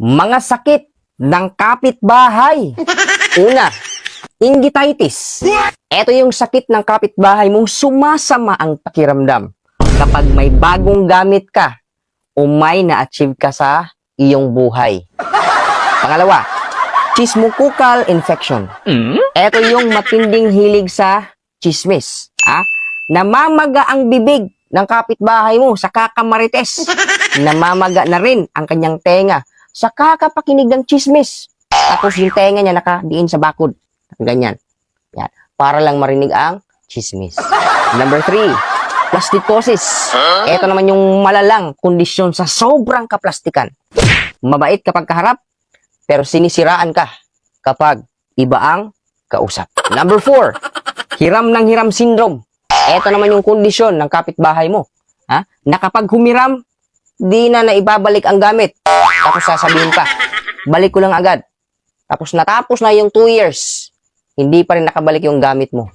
Mga sakit ng kapitbahay. Una, ingiitis. Ito yung sakit ng kapitbahay mong sumasama ang pakiramdam kapag may bagong gamit ka o may na-achieve ka sa iyong buhay. Pangalawa, chismokokal infection. Ito yung matinding hilig sa chismis. Namamaga ang bibig ng kapitbahay mo sa kakamarites. Namamaga na rin ang kanyang tenga sa kakapakinig ng chismis. Tapos yung tenga niya nakadiin sa bakod. Ganyan. Yan. Para lang marinig ang chismis. Number 3, plastikosis. Ito naman yung malalang kondisyon sa sobrang kaplastikan. Mabait kapag kaharap, pero sinisiraan ka kapag iba ang kausap. Number 4, hiram ng hiram syndrome. Ito naman yung kondisyon ng kapitbahay mo. Na kapag humiram, di na naibabalik ang gamit. Tapos sasabihin pa, balik ko lang agad. Tapos natapos na yung 2 years, hindi pa rin nakabalik yung gamit mo.